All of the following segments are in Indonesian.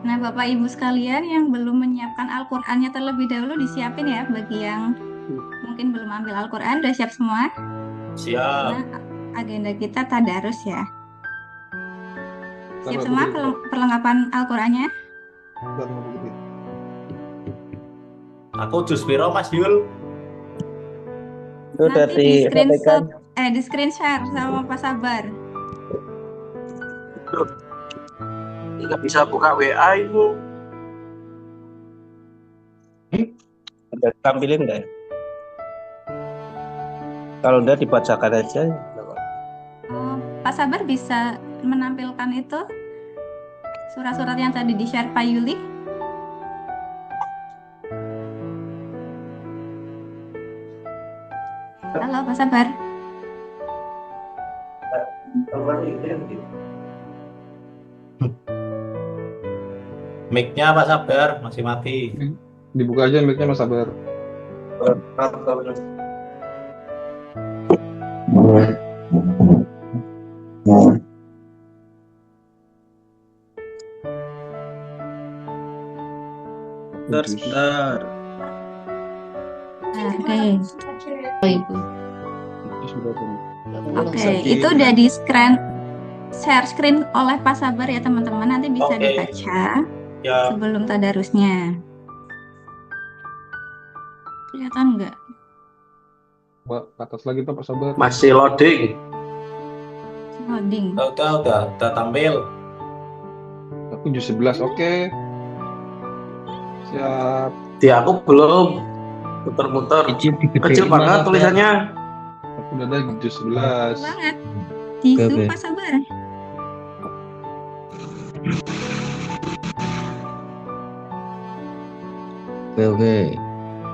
Nah, Bapak Ibu sekalian yang belum menyiapkan Al-Qur'annya terlebih dahulu disiapin ya, bagi yang mungkin belum ambil Al-Qur'an, udah siap semua? Karena Siap. agenda kita tadarus ya. Bentar, Siap Mbak semua Putri. perlengkapan Al-Qur'annya? Bentar, Mbak Putri. Aku jus piro Mas Yul? Itu udah Nanti di disampaikan. screenshot, di screen share sama Pak Sabar. Nggak bisa buka WA itu. Udah tampilin nggak ya? Kalau udah dibacakan aja. Oh, Pak Sabar bisa menampilkan itu surat-surat yang tadi di-share Pak Yuli? Halo Pak Sabar. Mic-nya Pak Sabar masih mati. Dibuka aja mic-nya, Mas Sabar. Sebentar. Oke. Jus berapa nih? Oke, itu udah di share screen oleh Pak Sabar ya teman-teman. Nanti bisa Oke. dibaca Ya, sebelum tadarusnya. Kelihatan nggak? Mbak, ke atas lagi Pak Sabar. Masih loading. Loading. udah tampil. Aku jus 11, oke. Siap. Di aku belum muter-muter. Kecil banget tulisannya. Aku udah ada jus 11. Banget. Di Oke, Zoom oke. Pak Sabar.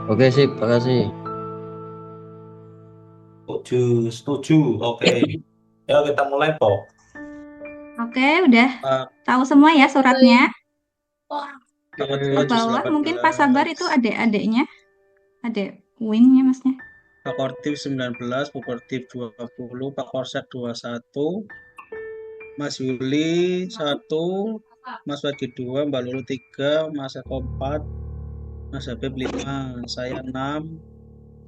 Oke, sip, makasih. Setuju. Oke. Ya kita mulai Pok. Oke, udah tahu semua ya suratnya. Oke. Ke bawah mungkin Pak Sabar itu adik-adiknya. Adik Win-nya masnya. Pak Kortif 19, Bu Kortif 20, Pak Korsek 21, Mas Yuli 1, Mas Wadi 2, Mbak Lulu 3, Mas Eko 4, Mas Habib 5, saya 6,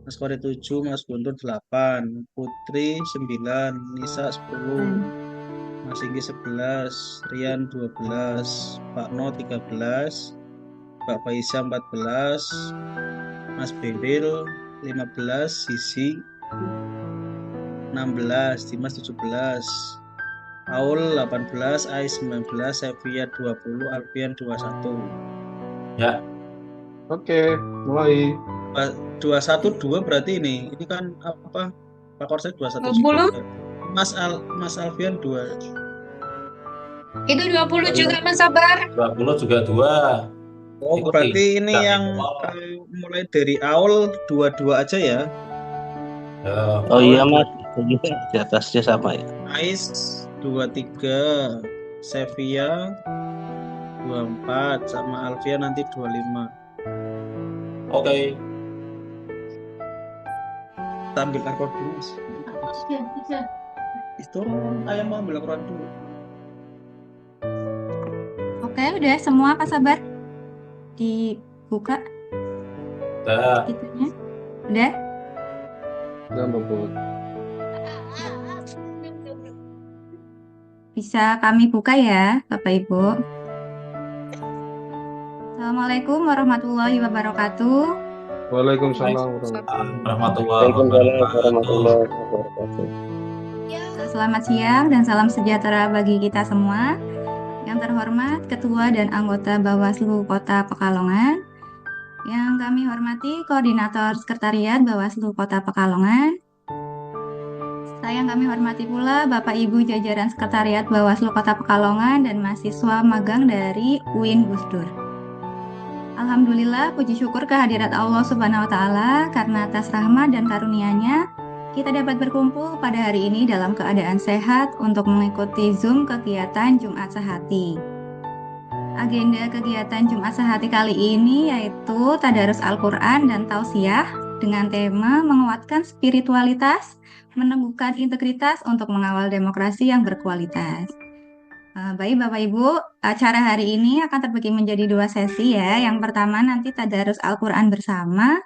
Mas Kori 7, Mas Guntur 8, Putri 9, Nisa 10, Mas Inggi 11, Rian 12, Pak No 13, Mbak Faisya 14, Mas Beril 15, Sisi 16, Dimas 17, Aul 18, Ais 19, Sevia 20, Alfian 21. Ya. Oke, mulai. 212 berarti ini kan apa? Pak Korsek 21 20. juga. Mas Alfian 2. Itu 20 juga Mas Sabar. 20 juga 2. Oh, Ikuti. berarti ini Kita yang mulai dari Aul 22 aja ya. Ya, Oh iya, Mas. Di atasnya sama ya. Ais 23, Sevia 24, sama Alfian nanti 25. Oke. Kita ambil Al-Quran dulu, Mas. Itu ayam mau ambil Al-Quran dulu. Oke, udah semua Pak Sabar. Dibuka Udah. itunya. Udah? Udah, Mbak Putri. Bisa kami buka ya, Bapak Ibu. Assalamualaikum warahmatullahi wabarakatuh. Waalaikumsalam warahmatullahi Warahmatullahi wabarakatuh. wabarakatuh. Selamat siang dan salam sejahtera bagi kita semua. Yang terhormat Ketua dan anggota Bawaslu Kota Pekalongan. Yang kami hormati Koordinator Sekretariat Bawaslu Kota Pekalongan. Yang kami hormati pula Bapak Ibu jajaran Sekretariat Bawaslu Kota Pekalongan dan mahasiswa magang dari UIN Gusdur. Alhamdulillah, puji syukur kehadirat Allah Subhanahu wa Ta'ala karena atas rahmat dan karunia-Nya kita dapat berkumpul pada hari ini dalam keadaan sehat untuk mengikuti Zoom kegiatan Jumat Sehati. Agenda kegiatan Jumat Sehati kali ini yaitu Tadarus Al-Quran dan Tausiah dengan tema menguatkan spiritualitas, meneguhkan integritas untuk mengawal demokrasi yang berkualitas. Baik Bapak Ibu, acara hari ini akan terbagi menjadi 2 sesi ya. Yang pertama nanti tadarus Al-Quran bersama.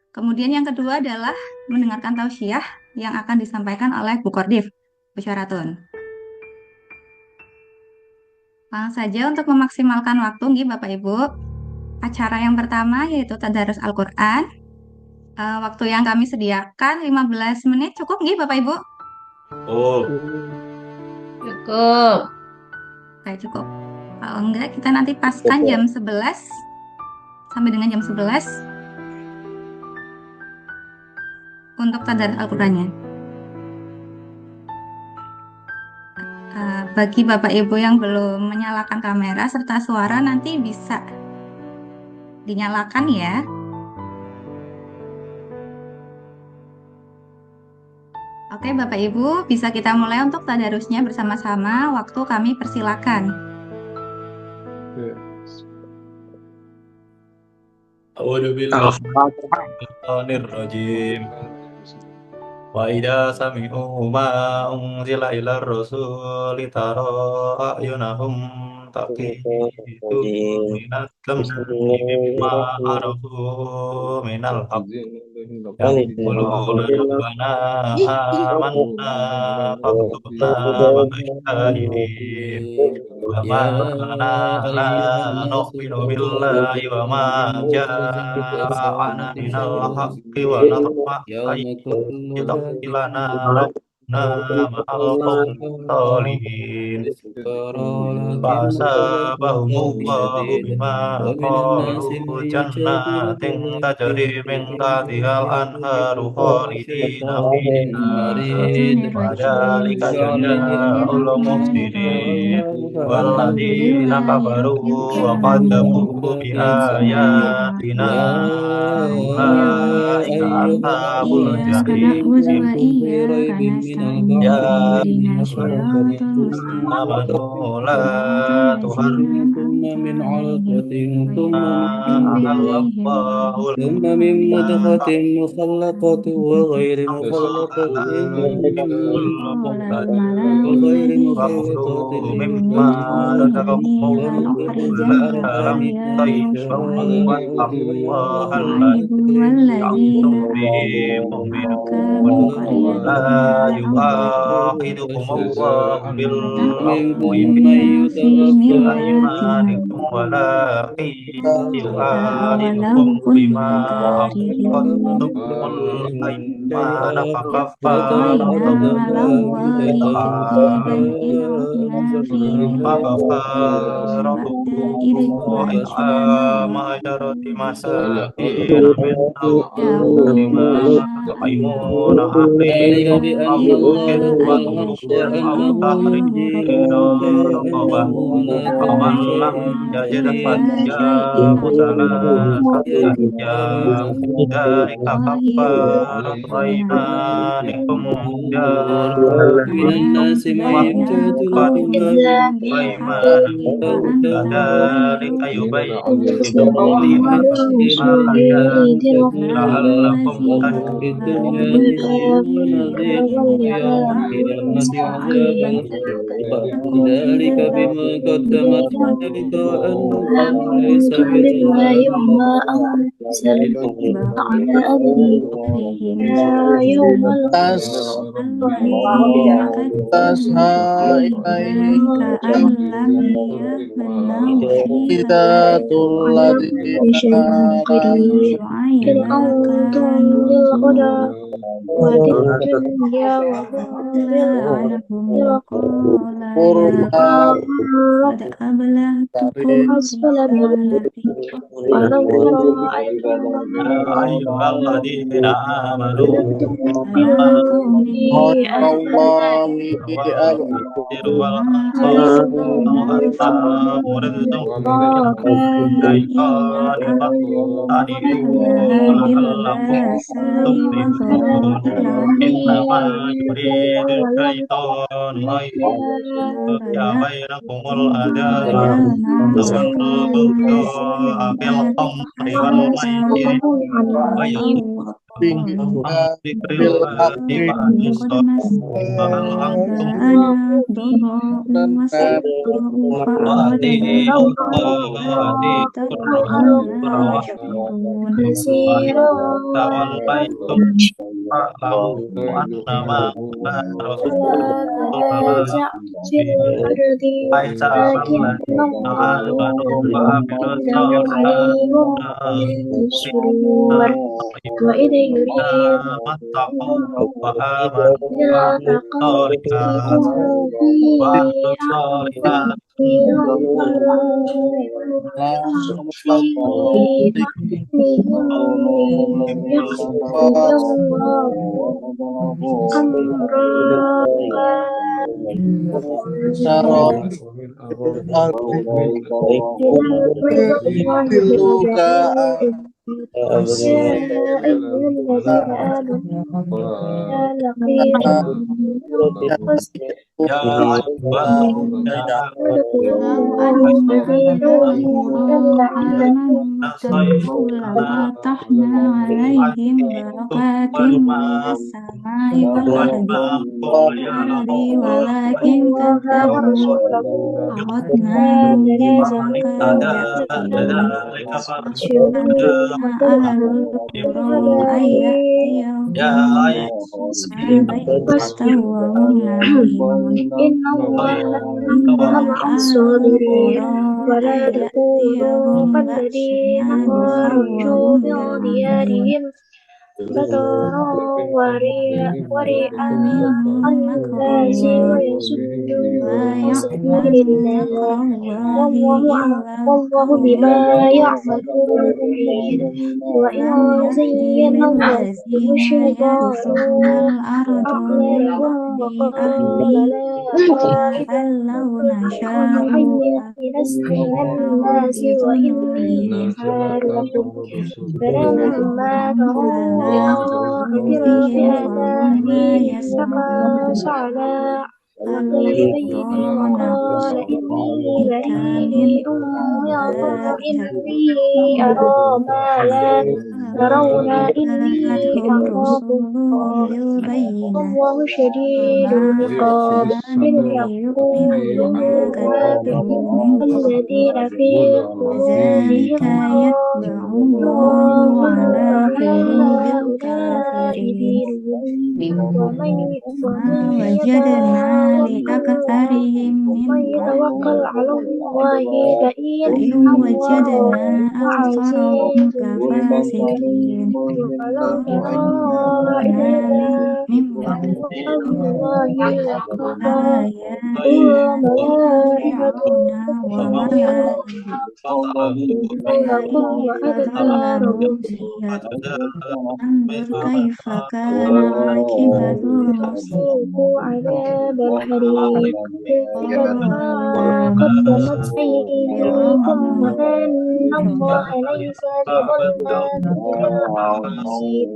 Kemudian yang kedua adalah mendengarkan tausiah yang akan disampaikan oleh Bu Kordif, Bu Syaratun. Langsung saja untuk memaksimalkan waktu nih Bapak Ibu. Acara yang pertama yaitu tadarus Al-Quran. Waktu yang kami sediakan 15 menit cukup nih Bapak Ibu? Oh, Cukup. Oke, cukup. Kalau enggak kita nanti paskan jam 11 sampai dengan jam 11 untuk tadarus Al-Qurannya. Bagi Bapak Ibu yang belum menyalakan kamera serta suara nanti bisa dinyalakan ya. Oke Bapak Ibu, bisa kita mulai untuk tadarusnya bersama-sama. Waktu kami persilakan. a'udzu billahi minasyaitonir rajim. Wa idza sami'u ma unzila ilar rasuli tara a'yunahum tafidu minad dam'i mimma arafu minal haqq yaquluna rabbana amanna faktubna ma'asyahidin wa ma la nu'minu billahi wa ma ja'ana minal haqqi wa natma'u ilana rabbuna ma'al qawmi sholihin fasabahumullahu bima qalu jannatin tajri min tahtihal anharu khalidina fiha wa dzalika jazaa'ul muhsinin walladzina kafaru wa kadzabu bi ayatina ulaika ashabul jahim ya amanu la من علقة ثم tuharrimu ثم من مضغة مخلقة وغير مخلقة وغير مخلقة وكلوا مما رزقكم حلالا طيبا واتقوا الله الذي أنتم به مؤمنون لا يؤاخذكم الله باللغو في أيمانكم ولكن يؤاخذكم بما عقدتم الأيمان فكفارته إطعام 10 مساكين من أوسط ما تطعمون أهليكم أو كسوتهم أو تحرير رقبة فمن لم يجد فصيام 3 أيام ذلك كفارة أيمانكم من الناس من يجادل في أيمانكم كذلك يبين الله آياته لعلكم في الدنيا ونذيق يوم القيامة عذابا ذلك بما قدمت يديك وأن الله ليس بظلام الذين آمنوا إنه إنما يريد الشيطان أن يوقع بينكم العداوة والبغضاء في الخمر والميسر ويصدكم عن ذكر الله وعن الصلاة فهل أنتم وأطيعوا الله وأطيعوا الرسول وإن توليتم فاعلموا أنما على رسول البلاغ ليس على الذين آمنوا وعملوا الصالحات وإذ اتقوا وآمنوا وعملوا الصالحات لفتحنا عليهم بركات من السماء والأرض ولكن كذبوا فأخذناهم رجزا أهل القرى أن يأتيهم بيتة وهم نائمون إن أهل القرى أن يأتيهم بأسنا ضحى وهم نائمون منهم مكر لا يأمن مكر الله إلا القوم الخاسرون لم يهدي للذين يرثون الأرض من بعد أهلها أن لو نشاء لأخذناهم بذنوبهم فلما فيها وما يسمعون الشيطان جاءتهم رسلهم بالبينات فما ليؤمنوا بما كذبوا من قبل كذلك يطبع الله على قلوب الكافرين ما وجدنا لأكثرهم من وإن وجدنا أكثرهم كفاسقين من آيات انظر كيف كان عاقبة المفسدين عذاب الحريق قدمت أيديكم وأن الله ليس بظلام للعبيد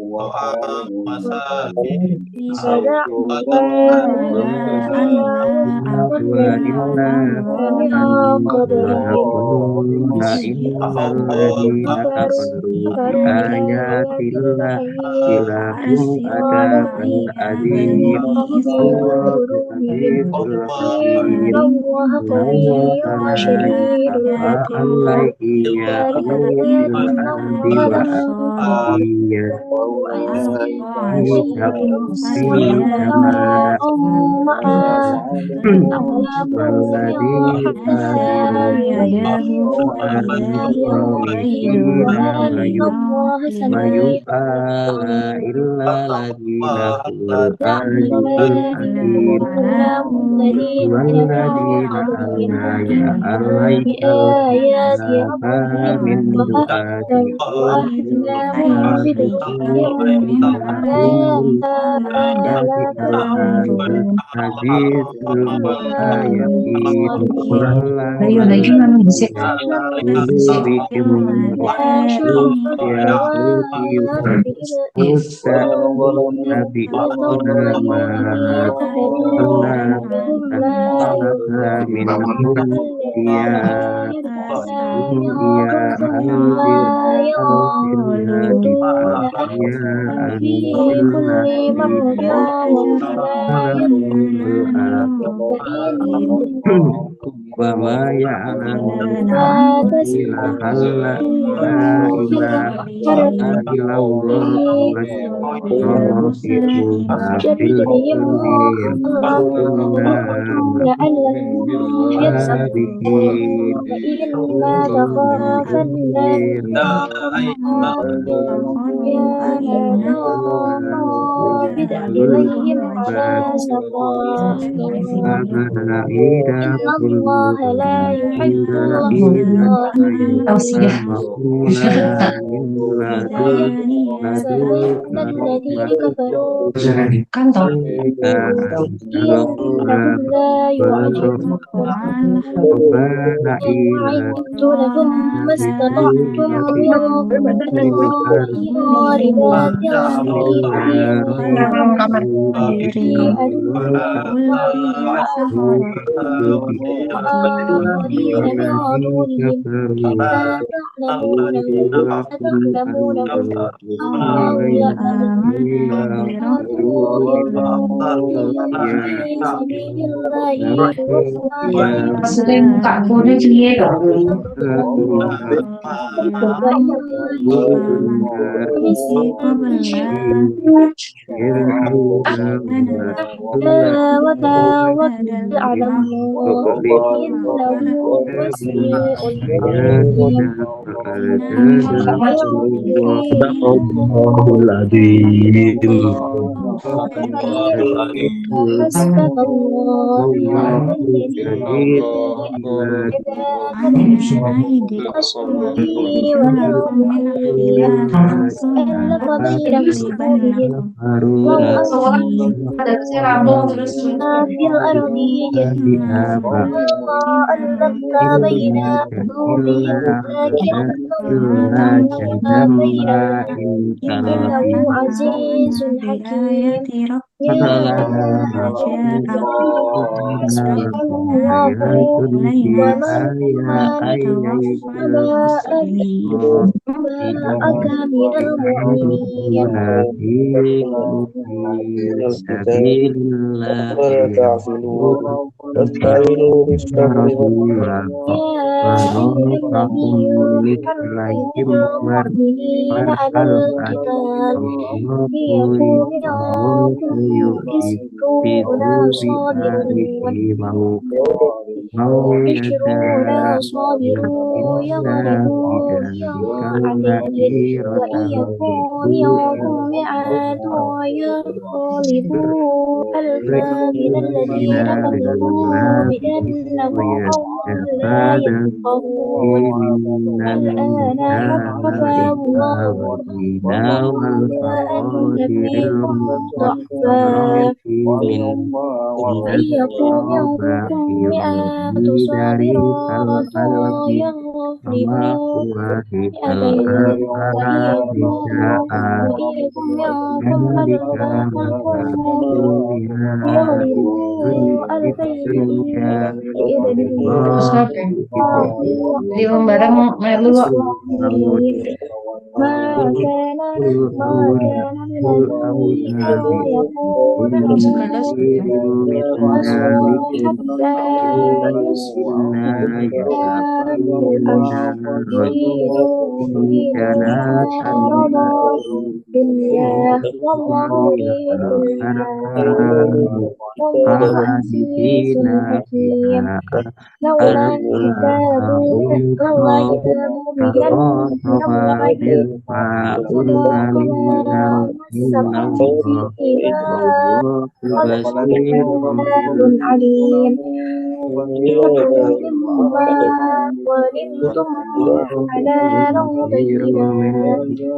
wa ma ya'lamu ilaha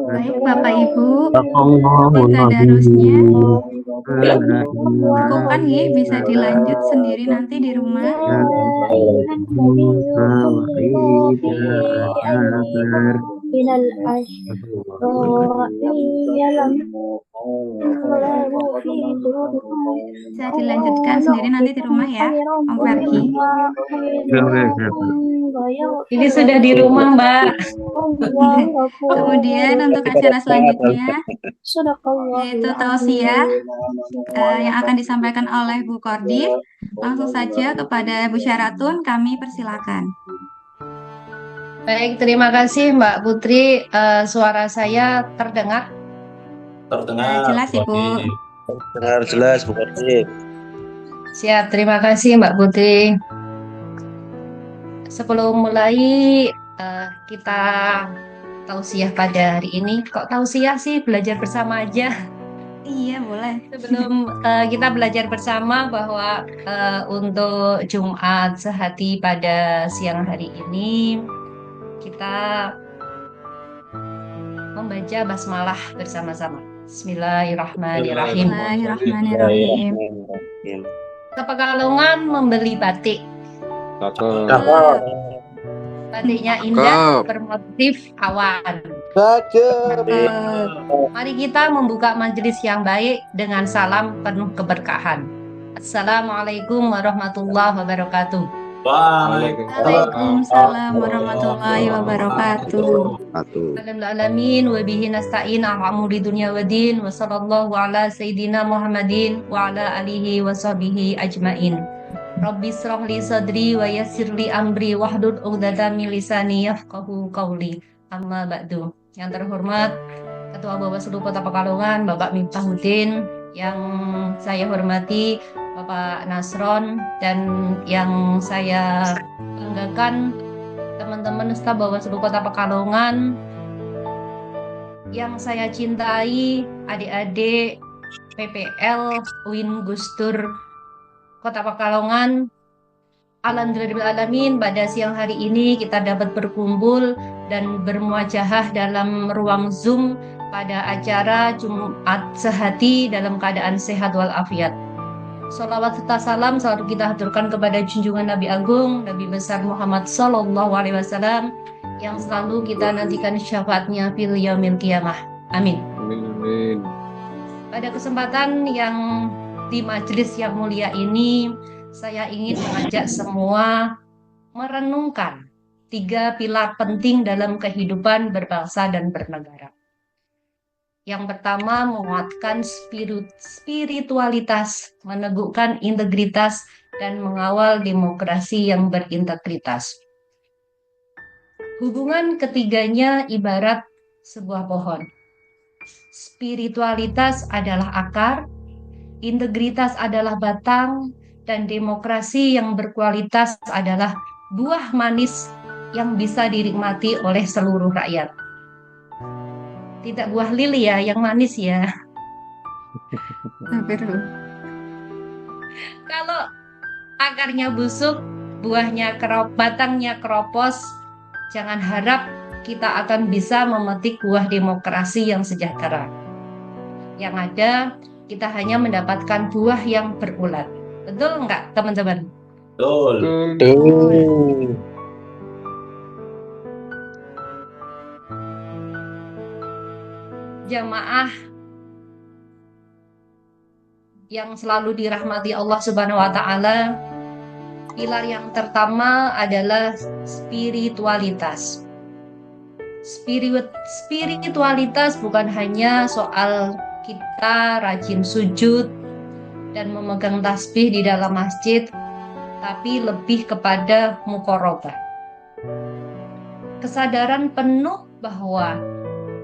Baik, Bapak Ibu, untuk tadarusnya cukupkan ya, bisa dilanjut sendiri nanti di rumah. من الأشقاء يلمهم في صدورهم Bisa dilanjutkan sendiri nanti di rumah ya, Om Ferdi. Ini sudah di rumah, Mbak. Kemudian untuk acara selanjutnya yaitu tausiah yang akan disampaikan oleh Bu Kordi. Langsung saja kepada Bu Syaratun kami persilakan. Baik, terima kasih Mbak Putri. Suara saya terdengar? Terdengar. Jelas, Ibu. Dengar jelas, Bu Kordi. Siap, terima kasih Mbak Putri. Sebelum mulai kita tausiah pada hari ini. Kok tausiah sih? Belajar bersama aja. Iya, boleh. Sebelum kita belajar bersama bahwa untuk Jumat Sehati pada siang hari ini kita membaca basmalah bersama-sama. Bismillahirrahmanirrahim. Bismillahirrahmanirrahim. Ke Pekalongan membeli batik. Cakep. Batiknya indah, bermotif awan. Mari kita membuka majelis yang baik dengan salam penuh keberkahan. Assalamualaikum warahmatullahi wabarakatuh. Waalaikumsalam warahmatullahi wabarakatuh. Alamin wa bihi nasta'in amri dunya waddin wa sallallahu ala sayyidina Muhammadin wa ala alihi wa sahbihi ajmain. Rabbi shrah li sadri wa yassir li amri wahdud 'uqdatam min lisani yafqahu qawli. Amma ba'du. Yang terhormat Ketua Bawaslu Kota Pekalongan Bapak Miftahuddin, yang saya hormati Bapak Nasron, dan yang saya banggakan teman-teman staf Bawaslu Kota Pekalongan, yang saya cintai adik-adik PPL UIN Gusdur Kota Pekalongan. Alhamdulillahirrahmanirrahim, pada siang hari ini kita dapat berkumpul dan bermuajahah dalam ruang Zoom pada acara Jumat Sehati dalam keadaan sehat walafiat. Sholawat serta salam selalu kita haturkan kepada junjungan Nabi Agung, Nabi besar Muhammad Sallallahu Alaihi Wasallam, yang selalu kita nantikan syafaatnya fil yaumil qiyamah. Amin. Amin. Pada kesempatan yang di majelis yang mulia ini, saya ingin mengajak semua merenungkan 3 pilar penting dalam kehidupan berbangsa dan bernegara. Yang pertama, menguatkan spiritualitas, meneguhkan integritas, dan mengawal demokrasi yang berintegritas. Hubungan ketiganya ibarat sebuah pohon. Spiritualitas adalah akar, integritas adalah batang, dan demokrasi yang berkualitas adalah buah manis yang bisa dinikmati oleh seluruh rakyat. Tidak buah lili ya, yang manis ya. Kalau akarnya busuk, buahnya batangnya keropos, jangan harap kita akan bisa memetik buah demokrasi yang sejahtera. Yang ada, kita hanya mendapatkan buah yang berulat. Betul enggak, teman-teman? Betul. Jamaah yang selalu dirahmati Allah Subhanahu wa taala, pilar yang pertama adalah spiritualitas. Spiritualitas bukan hanya soal kita rajin sujud dan memegang tasbih di dalam masjid, tapi lebih kepada muqarabah. Kesadaran penuh bahwa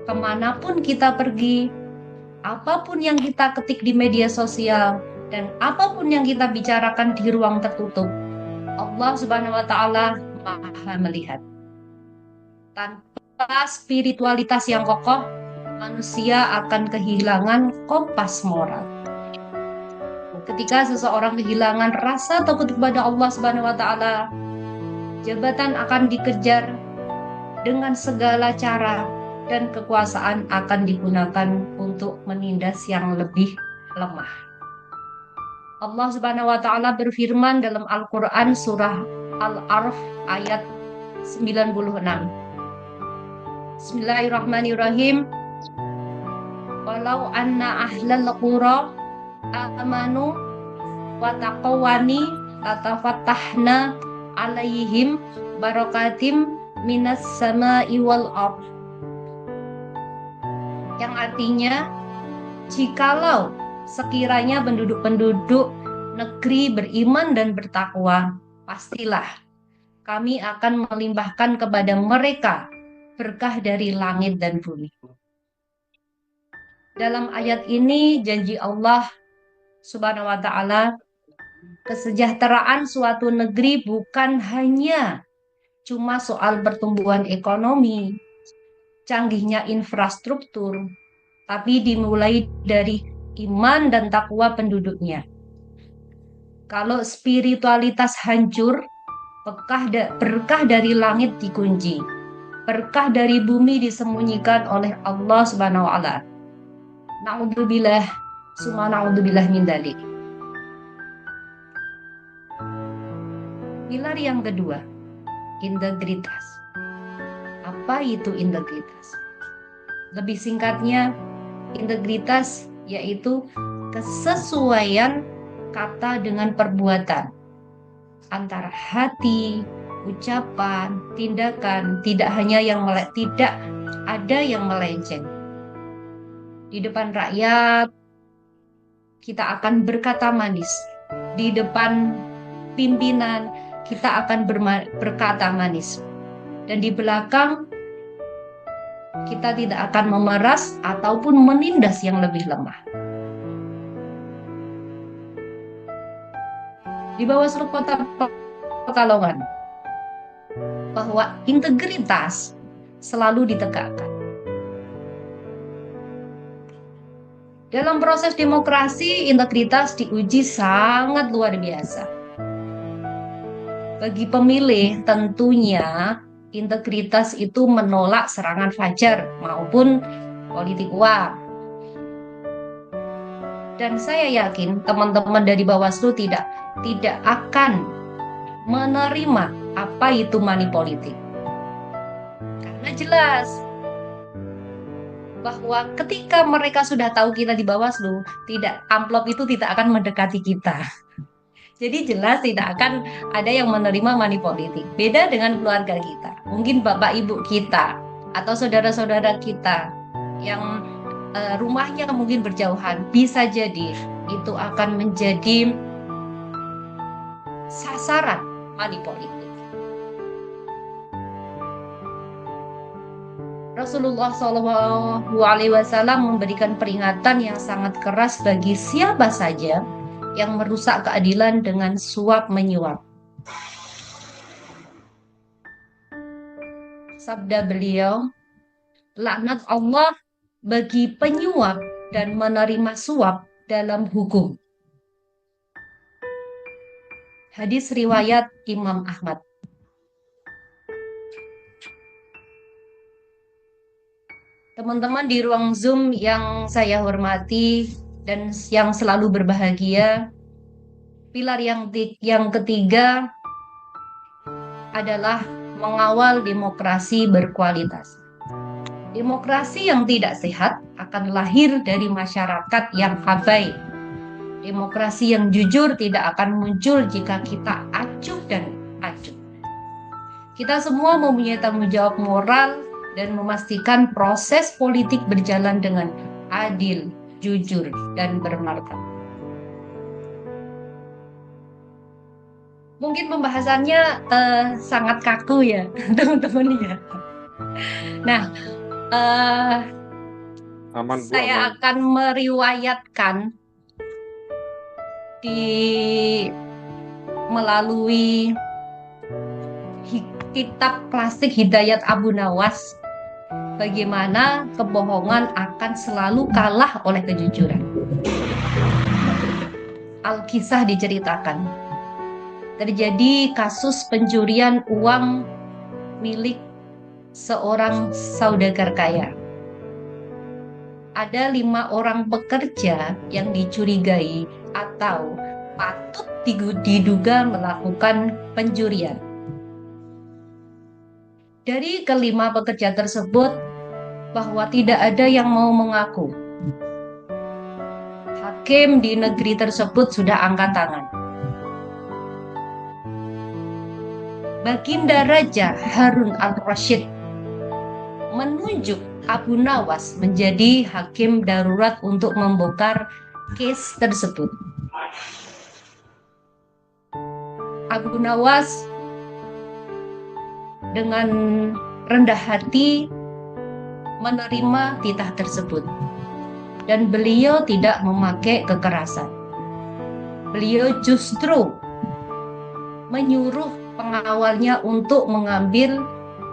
kemanapun kita pergi, apapun yang kita ketik di media sosial, dan apapun yang kita bicarakan di ruang tertutup, Allah Subhanahu wa Ta'ala Maha melihat. Tanpa spiritualitas yang kokoh, manusia akan kehilangan kompas moral. Ketika seseorang kehilangan rasa takut kepada Allah Subhanahu wa Ta'ala, jabatan akan dikejar dengan segala cara, dan kekuasaan akan digunakan untuk menindas yang lebih lemah. Allah Subhanahu wa Ta'ala berfirman dalam Al-Quran surah Al-Araf ayat 96. Bismillahirrahmanirrahim. Walau anna ahlal qura amanu wa taqawani latafattahna alaihim barakatim minas sama'i wal ardh. Yang artinya, jikalau sekiranya penduduk-penduduk negeri beriman dan bertakwa, pastilah kami akan melimpahkan kepada mereka berkah dari langit dan bumi. Dalam ayat ini janji Allah Subhanahu wa ta'ala, kesejahteraan suatu negeri bukan hanya cuma soal pertumbuhan ekonomi, canggihnya infrastruktur, tapi dimulai dari iman dan takwa penduduknya. Kalau spiritualitas hancur, berkah dari langit dikunci, berkah dari bumi disembunyikan oleh Allah Subhanahu wa ta'ala. Na'udzubillah, summa na'udzubillah min dzalik. Pilar yang kedua, integritas. Apa itu integritas? Lebih singkatnya, integritas yaitu kesesuaian kata dengan perbuatan, antara hati, ucapan, tindakan, tidak ada yang melenceng. Di depan rakyat kita akan berkata manis, di depan pimpinan kita akan berkata manis, dan di belakang kita tidak akan memeras ataupun menindas yang lebih lemah. Di Bawaslu Kota Pekalongan, bahwa integritas selalu ditegakkan. Dalam proses demokrasi, integritas diuji sangat luar biasa. Bagi pemilih, tentunya integritas itu menolak serangan fajar maupun politik uang. Dan saya yakin teman-teman dari Bawaslu tidak akan menerima apa itu money politik. Karena jelas bahwa ketika mereka sudah tahu kita di Bawaslu, amplop itu tidak akan mendekati kita. Jadi jelas tidak akan ada yang menerima money politik. Beda dengan keluarga kita. Mungkin bapak ibu kita atau saudara-saudara kita yang rumahnya mungkin berjauhan, bisa jadi itu akan menjadi sasaran money politik. Rasulullah SAW memberikan peringatan yang sangat keras bagi siapa saja yang merusak keadilan dengan suap menyuap. Sabda beliau, laknat Allah bagi penyuap dan menerima suap dalam hukum. Hadis riwayat Imam Ahmad. Teman-teman di ruang Zoom yang saya hormati dan yang selalu berbahagia, pilar yang ketiga adalah mengawal demokrasi berkualitas. Demokrasi yang tidak sehat akan lahir dari masyarakat yang abai. Demokrasi yang jujur tidak akan muncul jika kita acuh dan acuh. Kita semua mempunyai tanggung jawab moral dan memastikan proses politik berjalan dengan adil, jujur, dan bermartabat. Mungkin pembahasannya sangat kaku ya, teman-teman ya. Nah, saya akan meriwayatkan melalui kitab klasik Hidayat Abu Nawas, bagaimana kebohongan akan selalu kalah oleh kejujuran. Al-Kisah diceritakan, terjadi kasus pencurian uang milik seorang saudagar kaya. Ada 5 orang pekerja yang dicurigai atau patut diduga melakukan pencurian. Dari ke-5 pekerja tersebut, bahwa tidak ada yang mau mengaku. Hakim di negeri tersebut sudah angkat tangan. Baginda Raja Harun al-Rasyid menunjuk Abu Nawas menjadi hakim darurat untuk membongkar case tersebut. Abu Nawas dengan rendah hati menerima titah tersebut dan beliau tidak memakai kekerasan. Beliau justru menyuruh pengawalnya untuk mengambil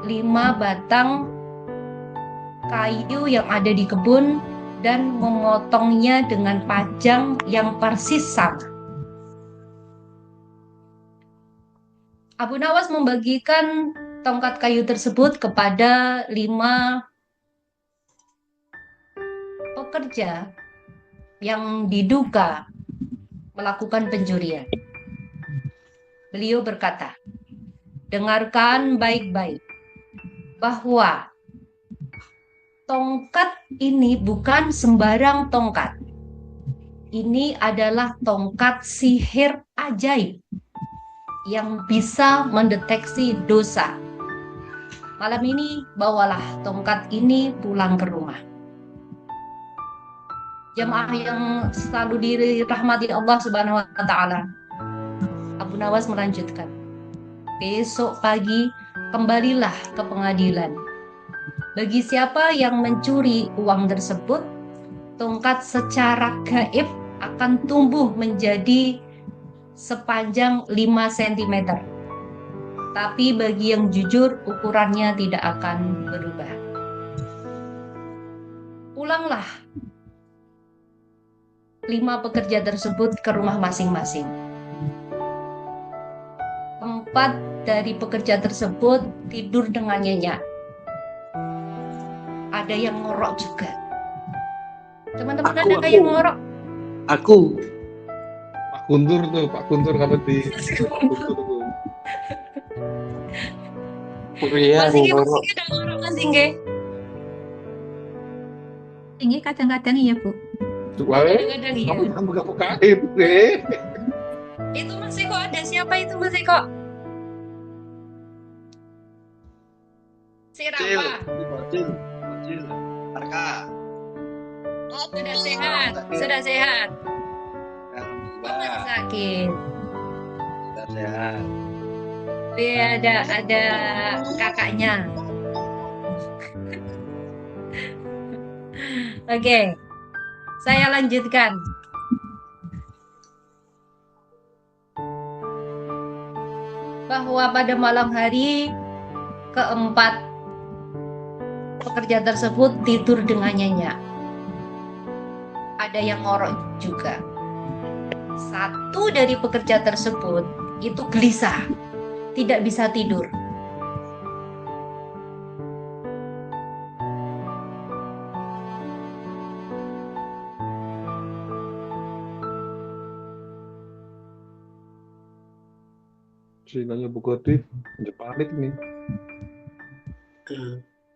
5 batang kayu yang ada di kebun dan memotongnya dengan panjang yang persis sama. Abu Nawas membagikan tongkat kayu tersebut kepada 5 pekerja yang diduga melakukan pencurian. Beliau berkata, dengarkan baik-baik bahwa tongkat ini bukan sembarang tongkat. Ini adalah tongkat sihir ajaib yang bisa mendeteksi dosa. Malam ini bawalah tongkat ini pulang ke rumah. Jamaah yang selalu dirahmati Allah Subhanahu wa taala. Abu Nawas melanjutkan, besok pagi kembalilah ke pengadilan. Bagi siapa yang mencuri uang tersebut, tongkat secara gaib akan tumbuh menjadi sepanjang 5 cm. Tapi bagi yang jujur, ukurannya tidak akan berubah. Pulanglah 5 pekerja tersebut ke rumah masing-masing. 4 dari pekerja tersebut tidur dengan nyenyak. Ada yang ngorok juga. Teman-teman, ada yang ngorok? Aku. Pak Guntur kalau di Iya, Mas Inge ada ngorok, Mas Inge? Ini kadang-kadang iya, Bu. Kadang-kadang iya. kamu gak bukain Itu Mas Eko ada. Siapa itu Mas Eko? Si Rafa. Bocil. Arka. Oh, sudah sehat. Sudah sehat. Oh, masih sakit. Sudah sehat. Dia ada kakaknya. Oke. Saya lanjutkan. Bahwa pada malam hari keempat pekerja tersebut tidur dengan nyenyak. Ada yang ngorok juga. Satu dari pekerja tersebut itu gelisah, tidak bisa tidur. ceritanya Bu Kotif udah panik nih.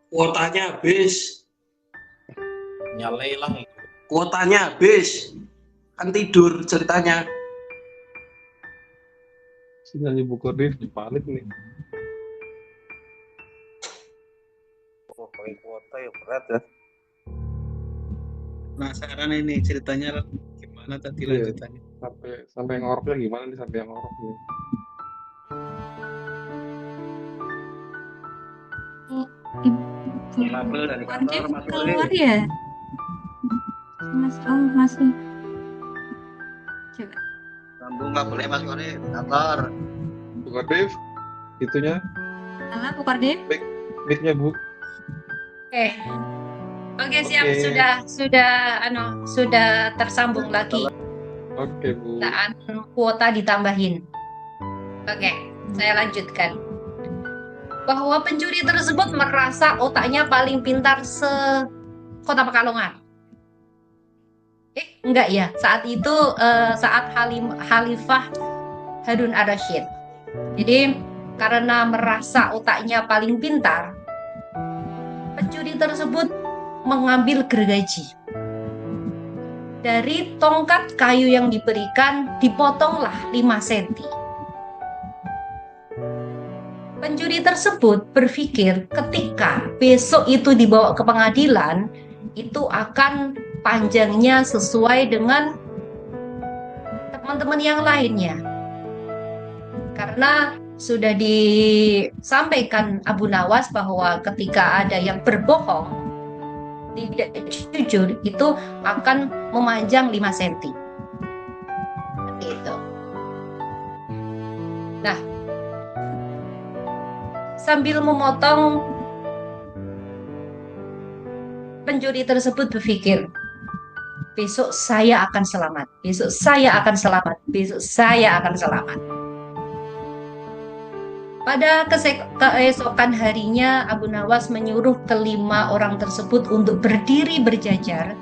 Kuotanya habis. Nyalai lah itu. Kuotanya habis. Kan tidur ceritanya. Ceritanya Bu Kotif udah panik nih. Oh, pakai kuota ya berat ya. Penasaran ini ceritanya gimana tadi Iya. lanjutannya. Sampai ngoroknya gimana nih sampai ngorok nih. Kabel dari kantor masuk Keluar ya? Mas, oh masih. Coba. Sambung nggak boleh Mas Kori kantor. Bu Kotif itunya Halo, Bu Kordin. mic-nya Bu. Oke, siap. Oke. Sudah tersambung lagi. Oke Bu. Kuota ditambahin. Oke, saya lanjutkan. Bahwa pencuri tersebut merasa otaknya paling pintar se-Kota Pekalongan. Enggak ya. Saat itu saat Khalifah Harun al-Rasyid. Jadi karena merasa otaknya paling pintar, pencuri tersebut mengambil gergaji. Dari tongkat kayu yang diberikan, dipotonglah 5 cm. Pencuri tersebut berpikir ketika besok itu dibawa ke pengadilan, itu akan panjangnya sesuai dengan teman-teman yang lainnya. Karena sudah disampaikan Abu Nawas bahwa ketika ada yang berbohong, tidak jujur, itu akan memanjang 5 cm. Gitu. Nah, sambil memotong, pencuri tersebut berpikir, besok saya akan selamat, besok saya akan selamat, besok saya akan selamat. Pada keesokan harinya, Abu Nawas menyuruh kelima orang tersebut untuk berdiri berjajar,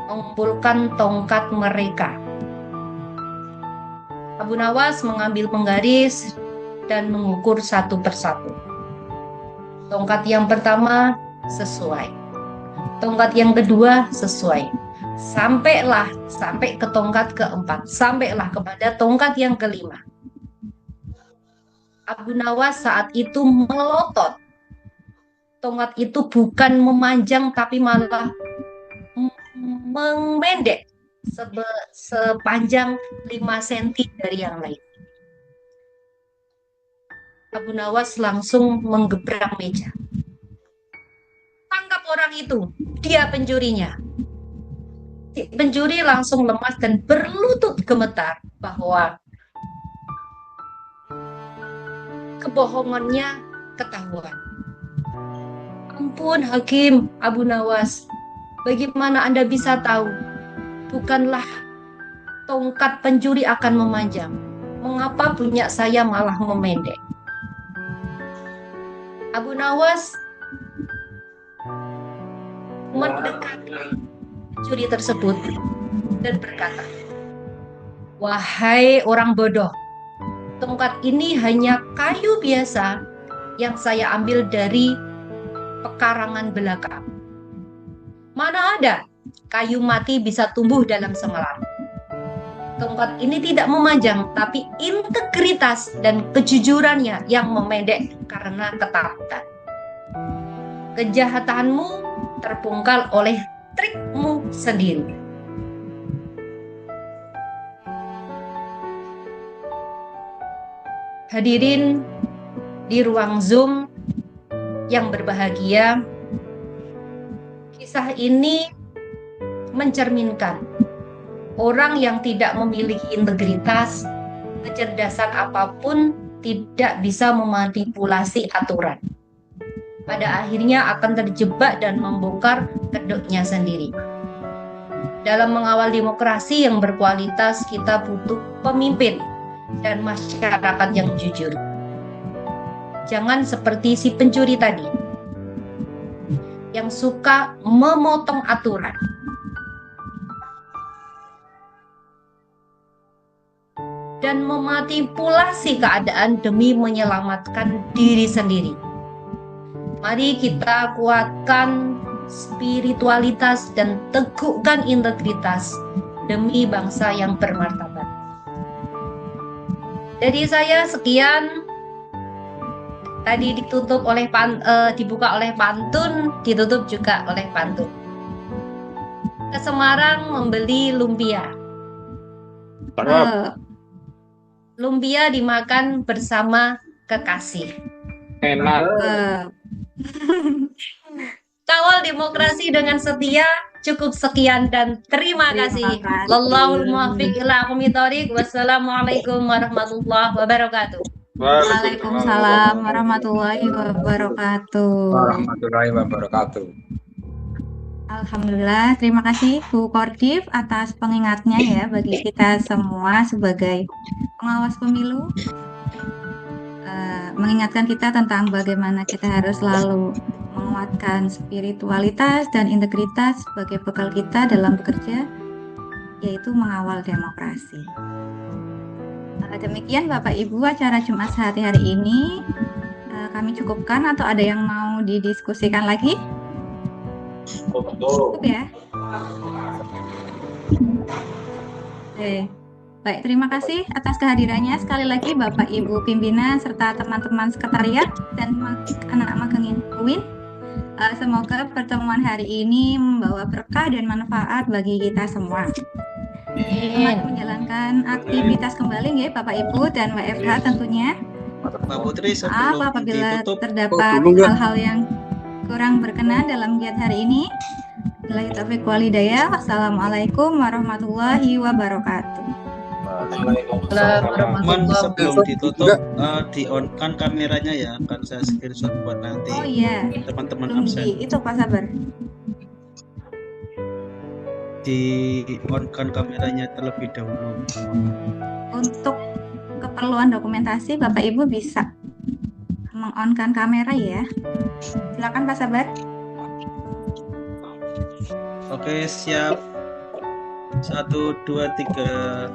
mengumpulkan tongkat mereka. Abu Nawas mengambil penggaris dan mengukur satu persatu. Tongkat yang pertama sesuai, tongkat yang kedua sesuai, sampai ke tongkat keempat, sampailah kepada tongkat yang kelima. Abu Nawas saat itu melotot. Tongkat itu bukan memanjang tapi malah memendek sepanjang 5 cm dari yang lain. Abu Nawas langsung menggebrang meja. Tangkap orang itu, dia pencurinya. Si pencuri langsung lemas dan berlutut gemetar bahwa kebohongannya ketahuan. Ampun Hakim, Abu Nawas, bagaimana Anda bisa tahu? Bukanlah tongkat pencuri akan memanjang. Mengapa punya saya malah memendek? Abu Nawas mendekati pencuri tersebut dan berkata, wahai orang bodoh, tongkat ini hanya kayu biasa yang saya ambil dari pekarangan belakang. Mana ada kayu mati bisa tumbuh dalam semalam. Tongkat ini tidak memanjang, tapi integritas dan kejujurannya yang memendek karena ketakutan. Kejahatanmu terbongkar oleh trikmu sendiri. Hadirin di ruang Zoom yang berbahagia, kisah ini mencerminkan orang yang tidak memiliki integritas, kecerdasan apapun tidak bisa memanipulasi aturan. Pada akhirnya akan terjebak dan membongkar kedoknya sendiri. Dalam mengawal demokrasi yang berkualitas, kita butuh pemimpin dan masyarakat yang jujur. Jangan seperti si pencuri tadi, yang suka memotong aturan. Dan memanipulasi keadaan demi menyelamatkan diri sendiri. Mari kita kuatkan spiritualitas dan teguhkan integritas demi bangsa yang bermartabat. Dari saya sekian. Tadi ditutup oleh dibuka oleh pantun, ditutup juga oleh pantun. Ke Semarang membeli lumpia. Lumpia dimakan bersama kekasih. Enak. Kawal demokrasi dengan setia. Cukup sekian dan terima kasih. Wallahul muwaffiq ila aqwamit thoriq. Wassalamualaikum warahmatullahi wabarakatuh. Waalaikumsalam warahmatullahi wabarakatuh. Warahmatullahi wabarakatuh. Alhamdulillah, terima kasih Bu Kordif atas pengingatnya ya bagi kita semua sebagai pengawas pemilu. Mengingatkan kita tentang bagaimana kita harus selalu menguatkan spiritualitas dan integritas sebagai bekal kita dalam bekerja, yaitu mengawal demokrasi. Demikian Bapak Ibu acara Jumat Sehati hari ini kami cukupkan, atau ada yang mau didiskusikan lagi? Cukup ya. Baik, terima kasih atas kehadirannya sekali lagi Bapak Ibu pimpinan serta teman-teman sekretariat dan anak magang UIN. Semoga pertemuan hari ini membawa berkah dan manfaat bagi kita semua. Selamat menjalankan aktivitas kembali ya Bapak Ibu dan WFH tentunya. Mbak Putri Maaf sebelum apabila ditutup terdapat hal-hal yang kurang berkenan dalam giat hari ini. Billahi taufiq wal hidayah. Wassalamualaikum warahmatullahi wabarakatuh. teman sebelum ditutup di on kan kameranya ya, akan saya screenshot buat nanti Oh iya, teman-teman belum absen. di itu Pak Sabar. Di on kan kameranya terlebih dahulu. Untuk keperluan dokumentasi Bapak Ibu bisa meng-on-kan kamera ya. Silakan Pak Sabar. Oke, siap. 1, 2, 3.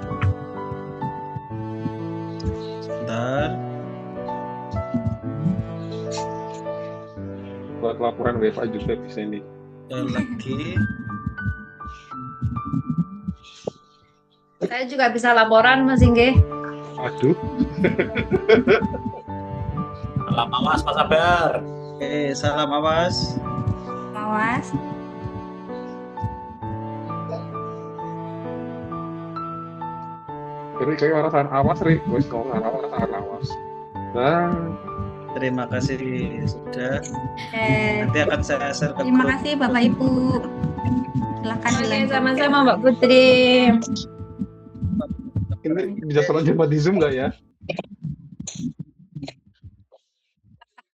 Sebentar. Buat laporan WFA juga bisa ini. Lagi. Saya juga bisa laporan Mas Inge. Aduh. Salam awas Pak Sabar. Oke, salam awas. Mawas. Jadi kayak orang awas, Ri. Wes ngomong orang awas. Nah, Terima kasih sudah. Eh, Nanti akan saya share ke terima grup. kasih Bapak Ibu. Silakan Oke, dilanjutkan. sama-sama Mbak Putri. ini bisa selanjutnya di Zoom nggak ya?